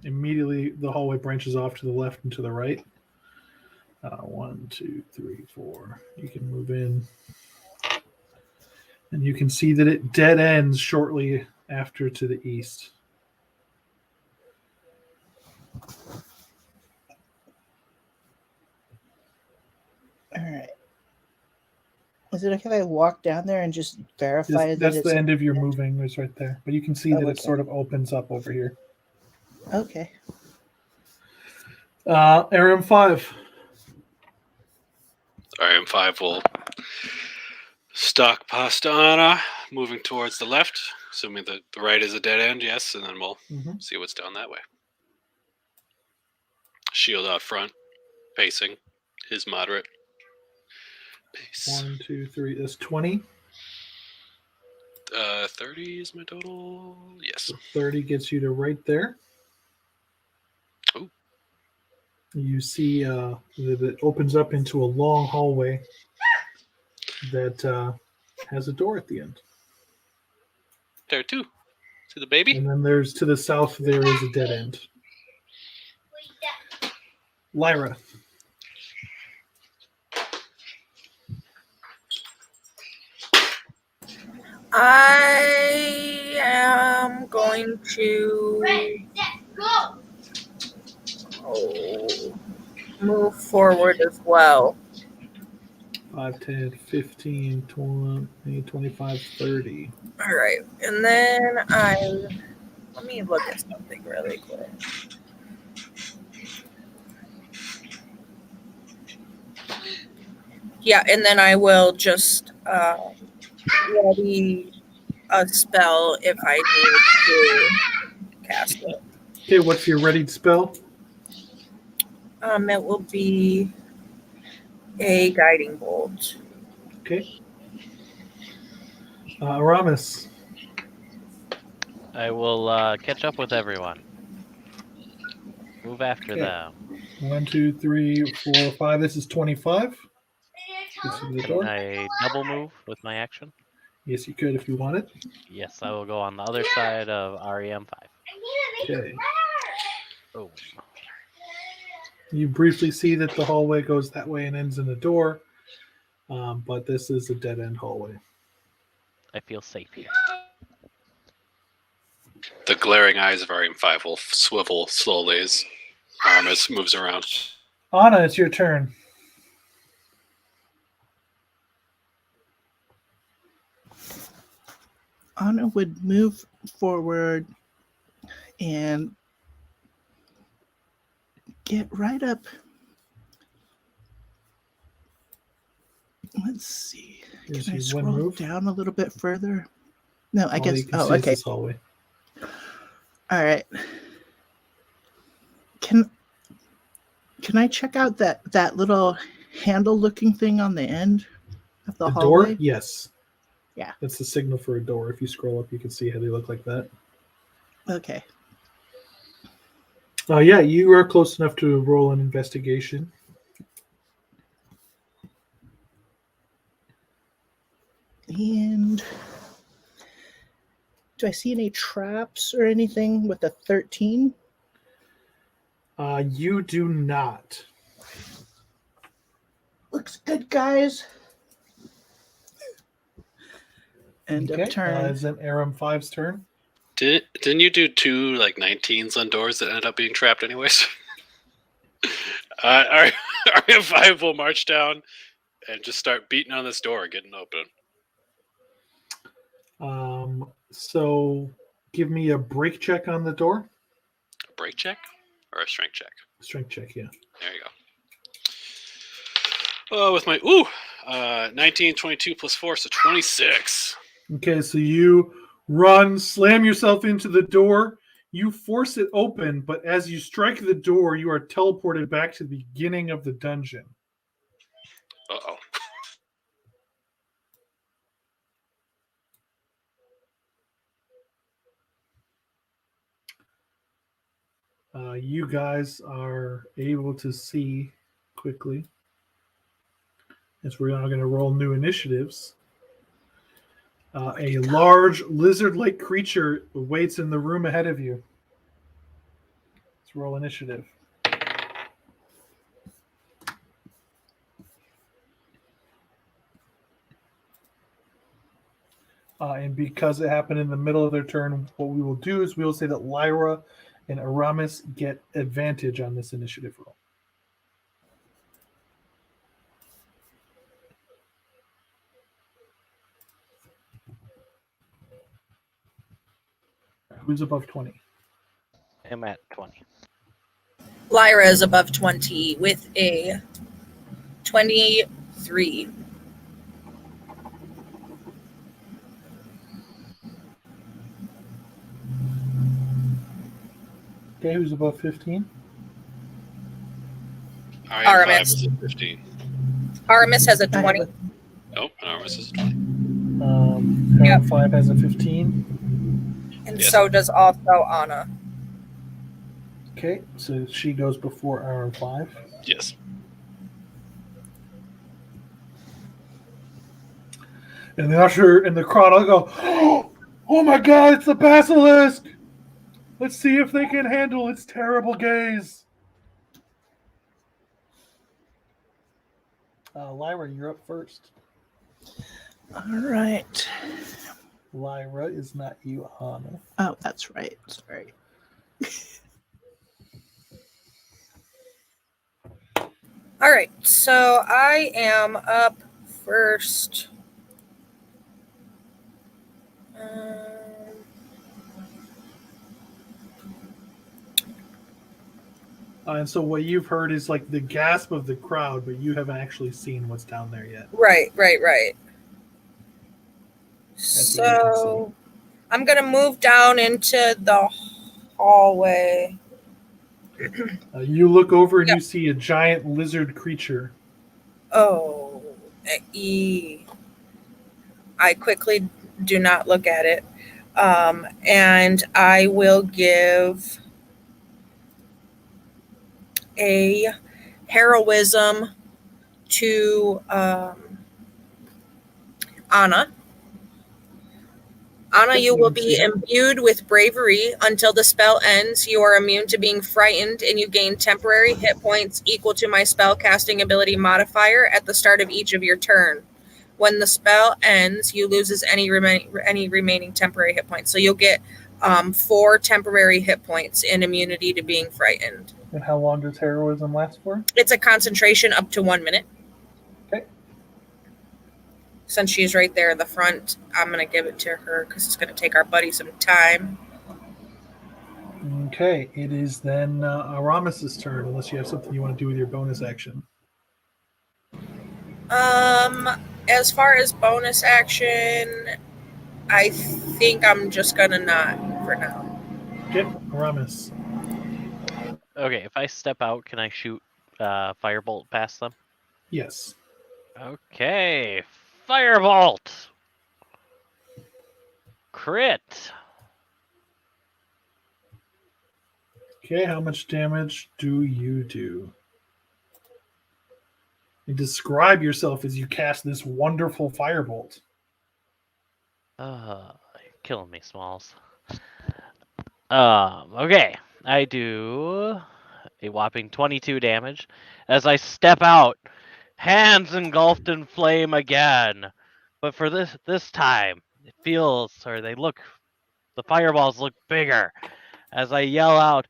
immediately the hallway branches off to the left and to the right. 1, 2, 3, 4. You can move in. And you can see that it dead ends shortly after to the east. All right. Is it okay if I walk down there and just verify that That's it's the end of your moving is right there. But you can see that it okay. sort of opens up over here. Okay. RM5. RM5 will stalk past Anna, moving towards the left, assuming that the right is a dead end, yes, and then we'll see what's down that way. Shield out front, pacing, his moderate pace. 1, 2, 3 is 20. 30 is my total. Yes. So 30 gets you to right there. Ooh. You see that it opens up into a long hallway that has a door at the end. There too. To the baby. And then there's to the south, there is a dead end. Lyra. I am going to move forward as well. 5, 10, 15, 20, 25, 30. All right. And then let me look at something really quick. Yeah, and then I will just ready a spell if I need to cast it. Okay, what's your readied spell? It will be a guiding bolt. Okay. Aramis. I will catch up with everyone. Move after Okay. them. 1, 2, 3, 4, 5. This is 25. Gets you to the Can door. I double move with my action? Yes, you could if you wanted. Yes, I will go on the other side of REM5. Okay. Boom. You briefly see that the hallway goes that way and ends in a door, but this is a dead-end hallway. I feel safe here. The glaring eyes of RM5 will swivel slowly as Aramis moves around. Anna, it's your turn. Anna would move forward and get right up. Let's see. Here's Can I your one scroll move. down a little bit further? No, I All guess. you can Oh, see is okay. this hallway. All right. Can I check out that little handle-looking thing on the end of the hallway? Door? Yes. Yeah. That's the signal for a door. If you scroll up, you can see how they look like that. Okay. Yeah, you are close enough to roll an investigation. And do I see any traps or anything with a 13? You do not. Looks good, guys. End Okay. of turn. Is it RM5's turn? Didn't you do 2 like 19s on doors that ended up being trapped anyways? RM5 will march down and just start beating on this door, getting open. So give me a break check on the door. A break check or a strength check? Strength check, yeah. There you go. Oh, with my 19, 22 plus 4, so 26. Okay, so you run, slam yourself into the door. You force it open, but as you strike the door, you are teleported back to the beginning of the dungeon. Uh-oh. You guys are able to see quickly, as we're now going to roll new initiatives. A large lizard-like creature waits in the room ahead of you. Let's roll initiative. And because it happened in the middle of their turn, what we will do is we will say that Lyra and Aramis get advantage on this initiative roll. Who's above 20? I'm at 20. Lyra is above 20 with a 23. Okay, who's above 15? Iron 5 is a 15. Aramis has a I have 20. a- Oh, and Armis is a 20. Iron 5 has a 15. And Yes. so does also Anna. Okay, so she goes before Iron 5. Yes. And the usher and the crowd all go, oh my god, it's the basilisk! Let's see if they can handle its terrible gaze. Lyra, you're up first. All right. Lyra is not you, Anna. Oh, that's right. Sorry. All right, so I am up first. And so what you've heard is like the gasp of the crowd, but you haven't actually seen what's down there yet. Right. what you can So I'm going to move down into the hallway. You look over and Yep. you see a giant lizard creature. Oh, I quickly do not look at it. And I will give a heroism to Anna. Anna, you will be imbued with bravery until the spell ends. You are immune to being frightened, and you gain temporary hit points equal to my spell casting ability modifier at the start of each of your turn. When the spell ends, you lose any remaining temporary hit points. So you'll get 4 temporary hit points in immunity to being frightened. And how long does heroism last for? It's a concentration up to 1 minute. Okay. Since she's right there in the front, I'm going to give it to her because it's going to take our buddy some time. Okay, it is then Aramis' turn, unless you have something you want to do with your bonus action. As far as bonus action, I think I'm just going to not for now. Okay, Aramis. Okay, if I step out, can I shoot firebolt past them? Yes. Okay, firebolt. Crit. Okay, how much damage do you do? And describe yourself as you cast this wonderful firebolt. You're killing me, Smalls. Okay, I do a whopping 22 damage as I step out, hands engulfed in flame again. But for this time, it feels, or the fireballs look bigger as I yell out,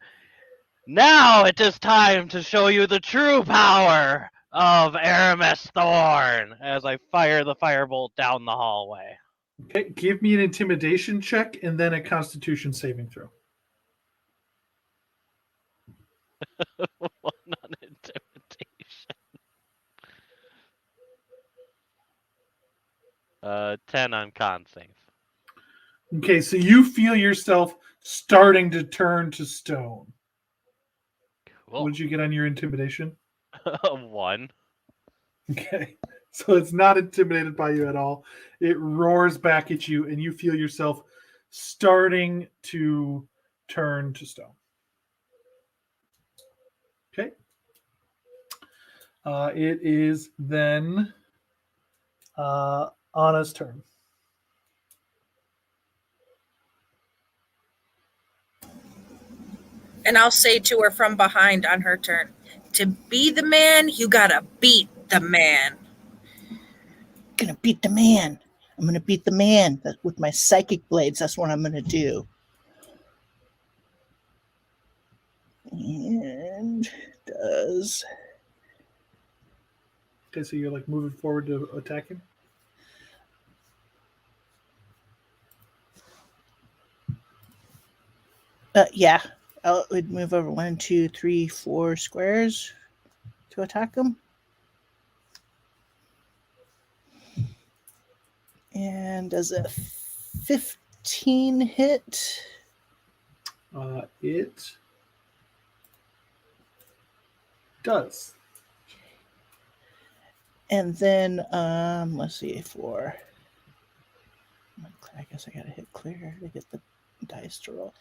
"Now it is time to show you the true power of Aramis Thorn," as I fire the firebolt down the hallway. Okay, give me an intimidation check and then a constitution saving throw. One on intimidation. 10 on con save. Okay, so you feel yourself starting to turn to stone. Cool. What did you get on your intimidation? 1. Okay, so it's not intimidated by you at all. It roars back at you, and you feel yourself starting to turn to stone. Okay. It is then Anna's turn. And I'll say to her from behind on her turn, to be the man, you gotta beat the man. Gonna beat the man. I'm gonna beat the man with my psychic blades. That's what I'm gonna do. And does Okay, so you're like moving forward to attack him? Yeah. I would move over 1, 2, 3, 4 squares to attack him. And does a 15 hit? It does. And then, let's see, I guess I gotta hit clear to get the dice to roll.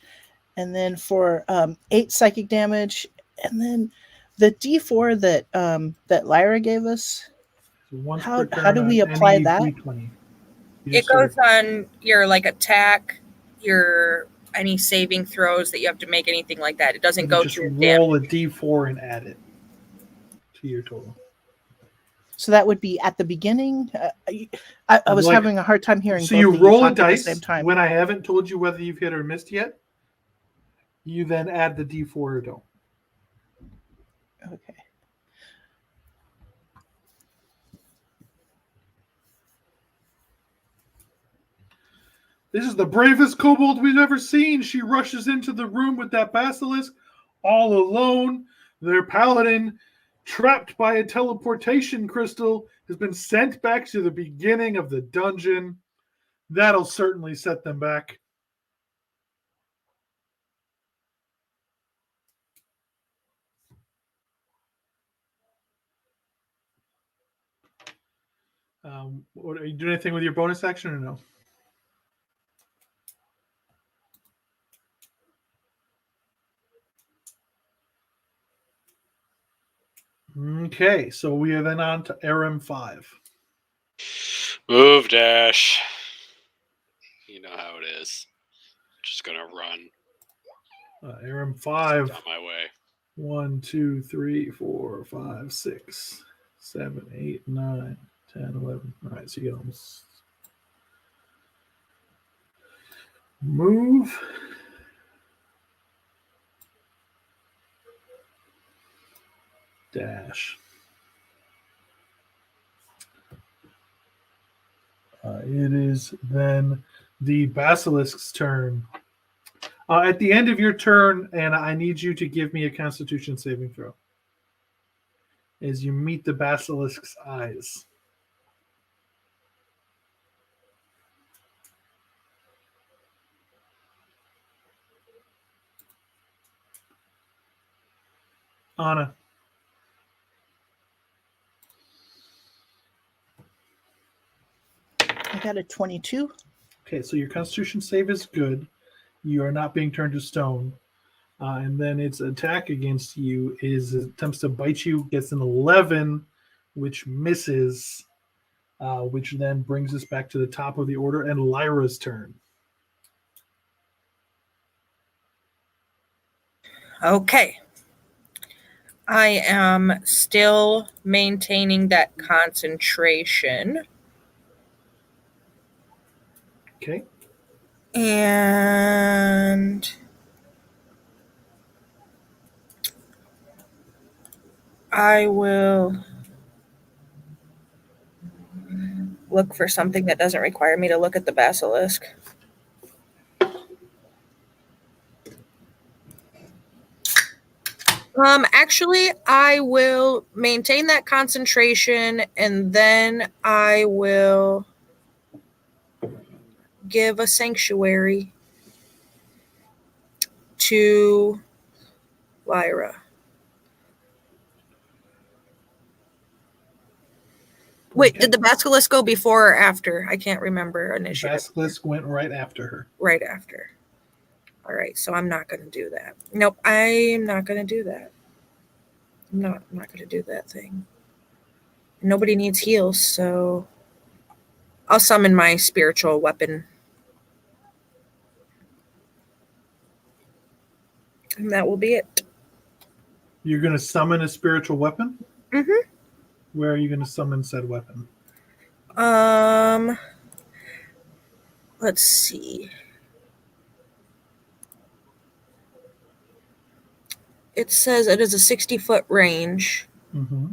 And then for 8 psychic damage, and then the D4 that Lyra gave us. So once How per do turn we on apply any that? D20. You It just sort goes on your like attack, your any saving throws that you have to make, anything like that. It doesn't you go just to your damage. roll a D4 and add it to your total. So that would be at the beginning. I was Like- having a hard time hearing. So both you of roll a talk at the dice same time. when I haven't told you whether you've hit or missed yet. You then add the D4 or don't. Okay. This is the bravest kobold we've ever seen. She rushes into the room with that basilisk all alone. Their paladin, trapped by a teleportation crystal, has been sent back to the beginning of the dungeon. That'll certainly set them back. Are you doing anything with your bonus action or no? Okay, so we are then on to RM5. Move dash. You know how it is. Just gonna run RM5. on my way. 1, 2, 3, 4, 5, 6, 7, 8, 9, 10, 11. All right, so you almost move. Dash. It is then the basilisk's turn. At the end of your turn, and I need you to give me a Constitution saving throw as you meet the basilisk's eyes. Anna. I got a 22. Okay, so your Constitution save is good. You are not being turned to stone. And then its attack against you is attempts to bite you, gets an 11, which misses, which then brings us back to the top of the order and Lyra's turn. Okay. I am still maintaining that concentration. Okay. And I will look for something that doesn't require me to look at the basilisk. Actually, I will maintain that concentration and then I will give a sanctuary to Lyra. Wait, Okay. did the basilisk go before or after? I can't remember initiative. Basilisk went right after her. Right after. All right, so I'm not going to do that. Nope, I'm not going to do that. I'm not going to do that thing. Nobody needs heals, so I'll summon my spiritual weapon. And that will be it. You're going to summon a spiritual weapon? Mm-hmm. Where are you going to summon said weapon? Let's see. It says it is a 60-foot range. Mm-hmm.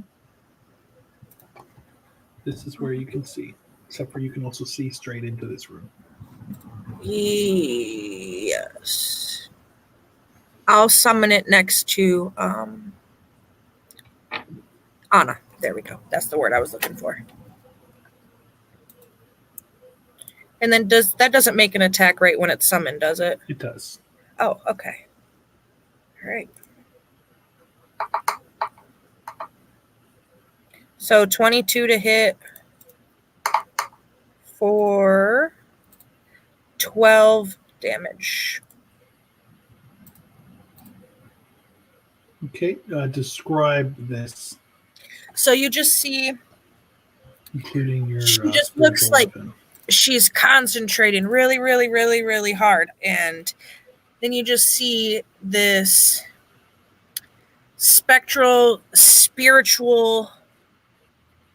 This is where you can see, except for you can also see straight into this room. Yes. I'll summon it next to Anna. There we go. That's the word I was looking for. And then that doesn't make an attack right when it's summoned, does it? It does. Oh, okay. All right. So 22 to hit for 12 damage. Okay, describe this, So you just see including your. She just looks spiritual like- weapon. she's concentrating really, really, really, really hard. And then you just see this spectral, spiritual,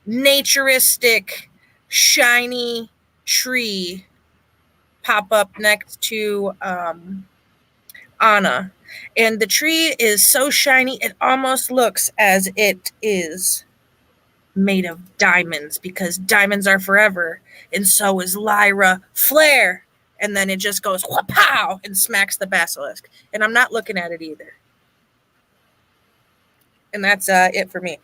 naturistic, shiny tree pop up next to Anna. And the tree is so shiny, it almost looks as it is made of diamonds, because diamonds are forever. And so is Lyra Flare. And then it just goes pow and smacks the basilisk. And I'm not looking at it either. And that's it for me.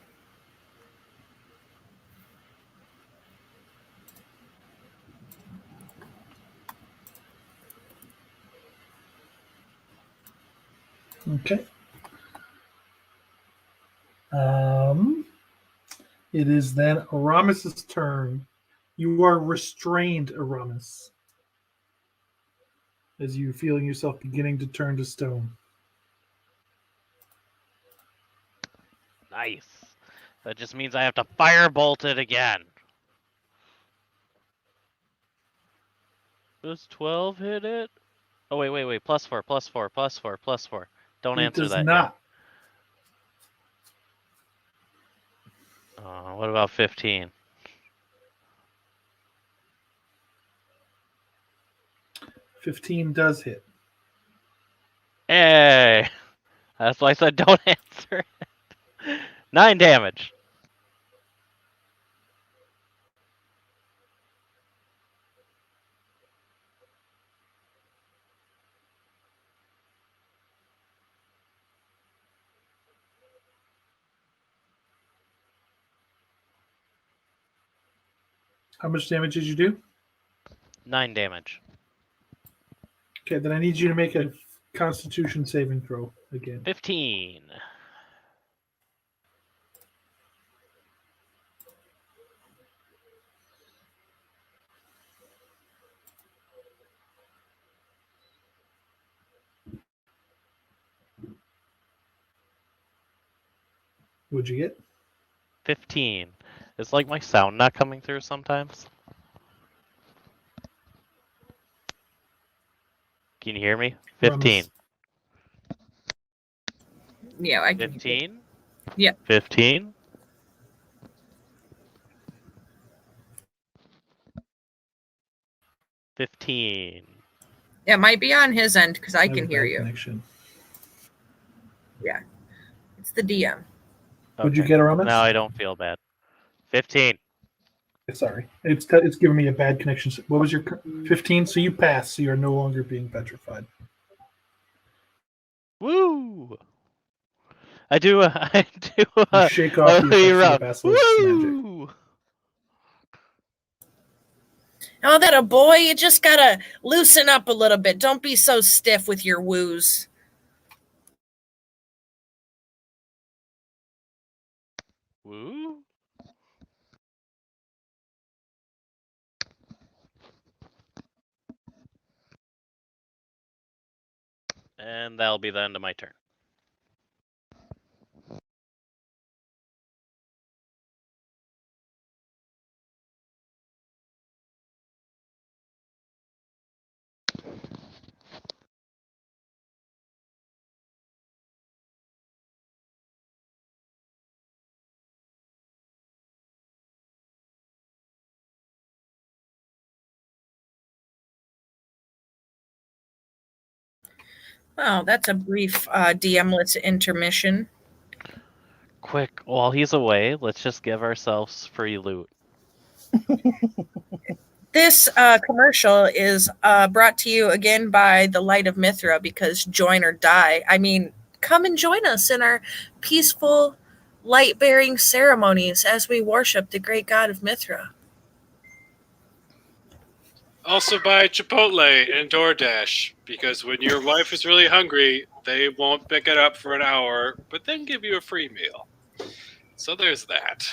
Okay. It is then Aramis's turn. You are restrained, Aramis, as you feeling yourself beginning to turn to stone. Nice. That just means I have to firebolt it again. Does 12 hit it? Oh, wait. +4, +4, +4, +4. Don't It answer does that not. yet. What about 15? 15 does hit. Hey! That's why I said don't answer it. 9 damage. How much damage did you do? 9 damage. Okay, then I need you to make a Constitution saving throw again. 15. What'd you get? 15. It's like my sound not coming through sometimes. Can you hear me? 15. Aramis. Yeah, I can. 15? Yeah. 15? It might be on his end because I have a can hear bad you. Connection. It's the DM. What'd you get, Aramis? Now I don't feel bad. 15. Sorry, it's giving me a bad connection. What was your 15? So you pass. So you are no longer being petrified. Woo! I do. You shake off the effects of the basilisk's magic. Woo! Oh, that a boy. You just gotta loosen up a little bit. Don't be so stiff with your woos. Woo! And that'll be the end of my turn. Oh, that's a brief DM-less intermission. Quick, while he's away, let's just give ourselves free loot. This commercial is brought to you again by the Light of Mithra, because join or die. I mean, come and join us in our peaceful light-bearing ceremonies as we worship the great god of Mithra. Also buy Chipotle and DoorDash, because when your wife is really hungry, they won't pick it up for an hour, but then give you a free meal. So there's that.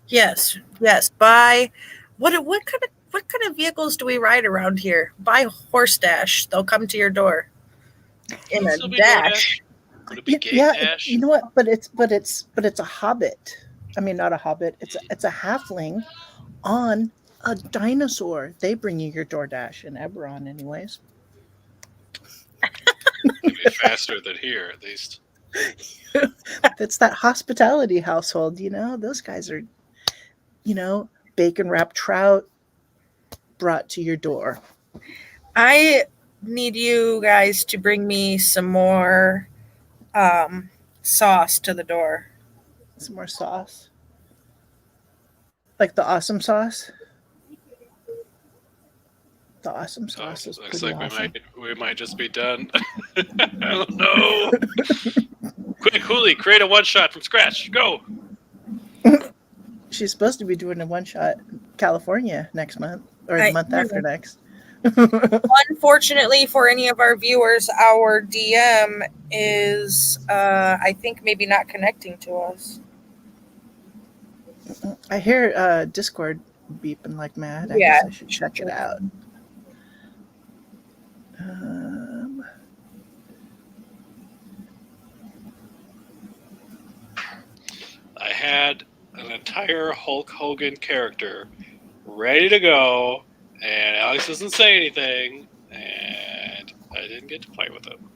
Yes, yes. Buy what kind of vehicles do we ride around here? Buy Horse Dash. They'll come to your door in Will it a still be dash. DoorDash? Would it be Gate Yeah, Dash? you know what? But it's a hobbit. I mean, not a hobbit. It's a halfling on a dinosaur. They bring you your DoorDash in Eberron, anyways. It'd be faster than here, at least. That's that hospitality household, you know. Those guys are, you know, bacon wrapped trout brought to your door. I need you guys to bring me some more sauce to the door. Some more sauce, like the awesome sauce. The awesome sauce is Looks pretty like awesome. we might just be done. Oh no! Quick, Hooli, create a one-shot from scratch. Go! She's supposed to be doing a one shot California next month, or the month after next. Unfortunately for any of our viewers, our DM is, I think, maybe not connecting to us. I hear Discord beeping like mad. I Yeah. guess I should check it out. I had an entire Hulk Hogan character ready to go, and Alex doesn't say anything, and I didn't get to play with him.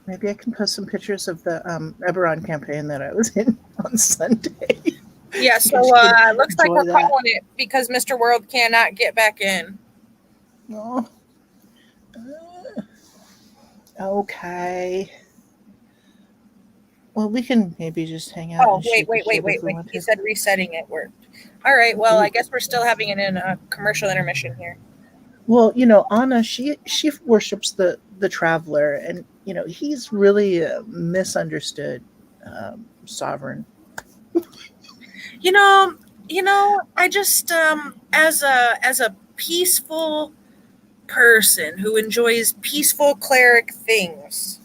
Maybe I can post some pictures of the Eberron campaign that I was in on Sunday. Yeah, so looks like we're calling it because Mr. World cannot get back in. Oh. Okay. Well, we can maybe just hang out. Oh, and shoot the shit wait. if we want He to. said resetting it worked. All right, well, I guess we're still having it in a commercial intermission here. Well, you know, Anna, she worships the traveler, and you know he's really a misunderstood sovereign. You know, I just as a peaceful person who enjoys peaceful cleric things,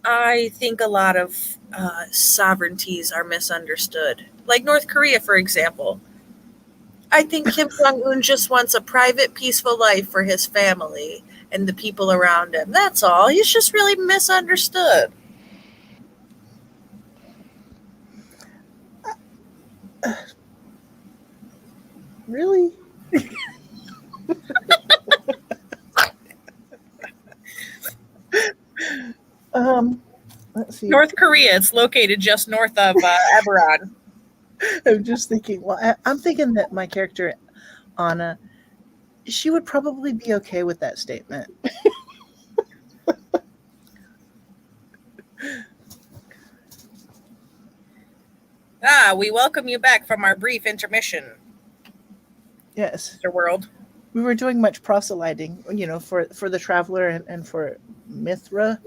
I think a lot of sovereignties are misunderstood. Like North Korea, for example. I think Kim Jong-un just wants a private, peaceful life for his family and the people around him. That's all. He's just really misunderstood. Really? Let's see. North Korea, it's located just north of Eberron. I'm just thinking. Well, I'm thinking that my character, Anna, she would probably be okay with that statement. We welcome you back from our brief intermission, Yes, Mr. World. we were doing much proselyting, you know, for the traveler and for Mithra.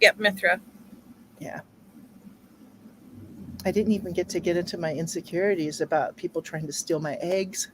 Yep, Mithra. Yeah. I didn't even get into my insecurities about people trying to steal my eggs.